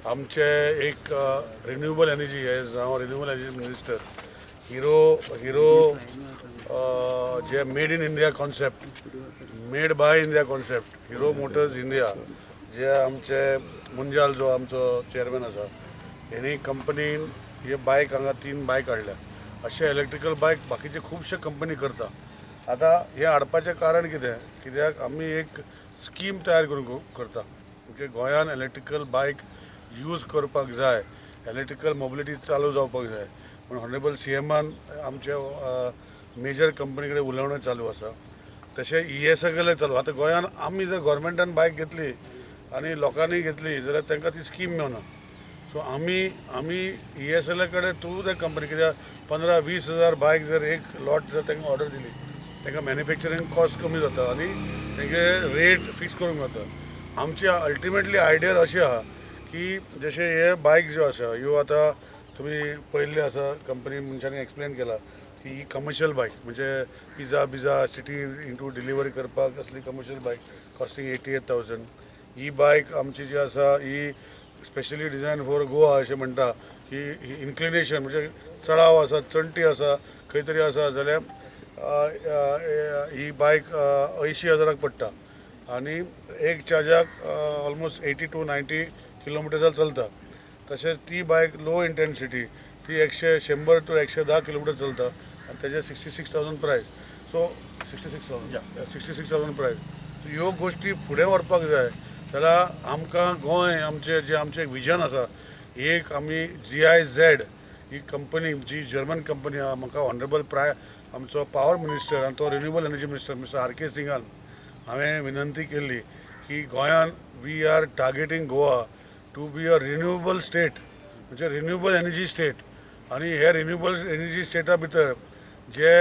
आमचे एक renewable energy as हांव renewable energy minister Hero Hero जे made in India concept made by India concept Hero Motors India जे आमचे मुंजाल जो आमचो चेअरमॅन आसा हेणी कंपनीन हे बायक हांगा 3 बायक हाडल्या. अशे इलेक्ट्रिकल बायक बाकीचे खुबशे कंपनी करता. आता हे हाडपाचें कारण कितें, कित्याक आमी एक स्कीम तयार करून करता म्हणजे गोंयान इलेक्ट्रिकल बायक यूज करपाक जाय, इलेक्ट्रिकल मोबिलिटी चालू जावपाक जाय म्हणून हॉनरेबल CMन आमचे मेजर कंपनी कडेन उलोवणें चालू आसा. तशें ESL चालू. आतां गोंयान आमी जर गोवोरमेंटान बायक घेतली आनी लोकांनी घेतली जाल्यार तांकां ती स्कीम मेळना. सो आमी ESL कडेन थ्रू द कंपनी, कित्याक 15-20 हजार बायक जर एक लॉट जर तांकां ऑर्डर दिली तांकां मॅन्युफॅक्चरींग कॉस्ट कमी जाता आनी तांचे रेट फिक्स करूंक जाता. आमची अल्टिमेटली आयडिया अशी आहा की जशे हे बायक ज्यो आसा ह्यो आतां तुमी पळयल्ले आसा, कंपनी मनशांनी एक्सप्लेन केला की ही कमर्शियल बायक म्हणजे पिझ्झा सिटी इंटू डिलिव्हरी करपाक असली कमर्शियल बायक कॉस्टिंग 88,000. ही बायक आमची जी आसा ही स्पेशली डिझायन फॉर गोवा अशें म्हणटा की इन्क्लिनेशन म्हणजे चडाव आसा, चणटी आसा, खंय तरी आसा जाल्यार ही बायक 80,000 पडटा आनी एक चार्जाक ऑलमोस्ट 80 to 90 किलोमिटर चलता. तशेंच ती बायक लो इंटेन्सिटी ती 100 to 110 किलोमिटर चलता आनी तेजे 66,000 प्रायस. सो 66,000 प्रायस. सो ह्यो गोश्टी फुडें व्हरपाक जाय जाल्यार आमकां गोंय आमचें एक विजन आसा. एक आमी GIZ ही कंपनी जी जर्मन कंपनी आहा, म्हाका ऑनरेबल आमचो पावर मिनिस्टर आनी तो renewable energy minister Mister RK सिंगान हांवें विनंती केल्ली की गोंयान we are targeting Goa to be a renewable state म्हणजे रिन्युएबल एनर्जी स्टेट. आनी हे रिन्युएबल एनर्जी स्टेटा भितर जे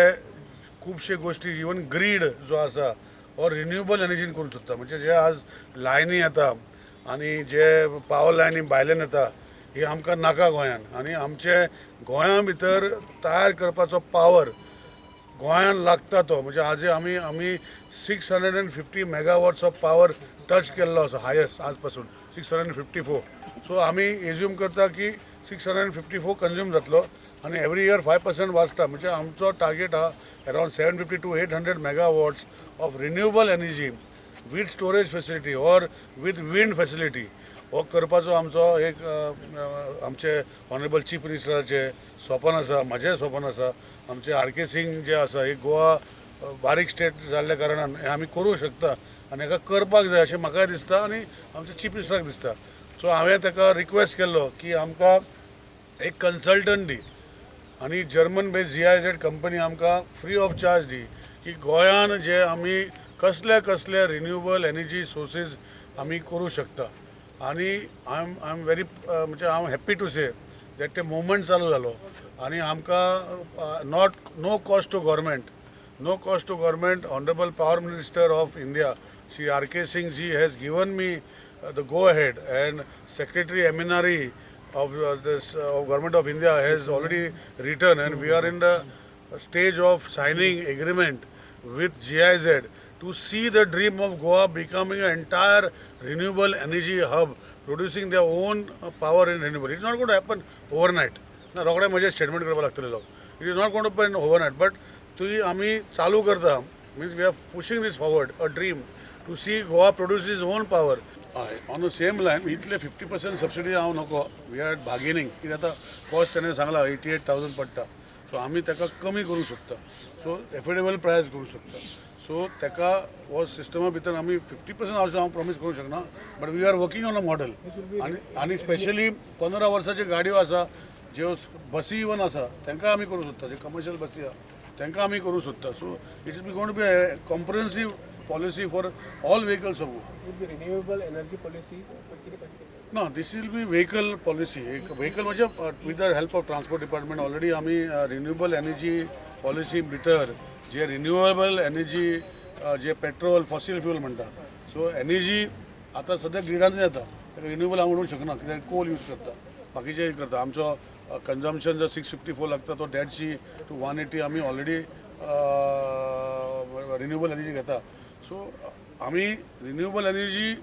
खुबशे गोश्टी इवन ग्रीड जो आसा हो रिन्युएबल एनर्जीन करूंक सोदता. म्हणजे जे आज लायनी येता आनी जे पावर लायनी भायल्यान येता ही आमकां नाका गोंयान. आनी आमचे गोंया भितर तयार करपाचो पावर गोंयान लागता तो म्हणजे आज आमी 650 मेगावॉट्स ऑफ पावर टच केल्लो आसा हायस्ट आज पासून 654. सो आमी एज्यूम करता की 654 कंज्यूम जातलो आनी एवरी इयर 5% वाचता. म्हणजे आमचो टार्गेट हा around 750 to 800 megawatts of renewable energy with storage facility or with wind facility हो करपाचो आमचो एक आमचे ऑनरेबल चीफ मिनिस्टराचे स्वप्न आसा, म्हजें स्वप्न आसा. आमचे RK सिंग जे आसा एक गोवा बारीक स्टेट जाल्ल्या कारणान हें आमी करूंक शकता आनी हेका करपाक जाय अशें म्हाका दिसता आनी आमच्या चीफ मिनिस्टराक दिसता. सो हांवें ताका रिक्वेस्ट केल्लो की आमकां एक कन्सल्टंट दी आनी जर्मन बेस्ड GIZ कंपनी आमकां फ्री ऑफ चार्ज दी की गोंयान जे आमी कसले रिन्युएबल एनर्जी सोर्सीस आमी करूं शकता. आनी आय एम व्हेरी म्हणजे हांव हॅप्पी टू से दॅट ते मुवमेंट चालू जालो आनी आमकां no cost to government honourable power minister of India Shri RK Singh ji has given me the go ahead and secretary एमिनारी of this government of India has already written and we are in the stage of signing agreement with GIZ to see the dream of Goa becoming an entire renewable energy hub, producing their own power in renewable. It's not going to happen overnight. ना रोखडे म्हजे statement करपाक लागतले लोक. It is not going to happen overnight, but तुमी आमी चालू करता means we are pushing this forward, a dream to see Goa produce its own power. On the same line इतले 50% सबसिडी हांव नको. वी आर बार्गेनिंग कित्याक आतां cost ताणें सांगला 88,000 पडटा. सो आमी ताका कमी करूंक सोदता. सो एफोर्डेबल प्रायस करूंक सोदता. सो ताका हो सिस्टमा भितर आमी 50% हांव प्रॉमीस करूंक शकना, but we are working on a model. आनी स्पेशली 15 वर्साच्यो गाडयो आसा ज्यो बसी इवन आसा तांकां आमी करूंक सोदता. जे कमर्शियल बसी आसा तांकां आमी करूंक सोदता. So it is going to be a comprehensive policy for all vehicles of Goa. Would be renewable energy policy? No, this will be vehicle policy. Vehicle म्हणजे with the help of transport department already आम्ही renewable energy policy भितर जे renewable energy जे petrol fossil fuel म्हणटा. So energy आता सध्या ग्रिडान येता renewable हांव म्हणूंक शकना कित्याक कोल यूज करता, बाकीचे करता. आमचो कन्जम्पशन जर 654 लागता तो 150 to 180 आम्ही ऑलरेडी रिन्युएबल एनर्जी घेता. सो आम्ही रिन्युएबल एनर्जी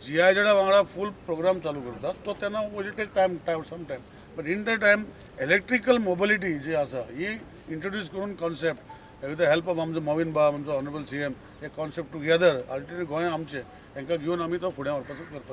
GIZ वांगडा फूल प्रोग्राम चालू करतात तो त्यांना will take time some time but in the time electrical mobility जी आसा ही इंट्रोड्यूस करून concept with the help of आमचो मोविन बाब आमचो ऑनरेबल CM हे कॉन्सेप्ट टुगेदर अल्टिमेटली गोंय आमचें तांकां घेवन आमी तो फुडें व्हरपाचो करपाचो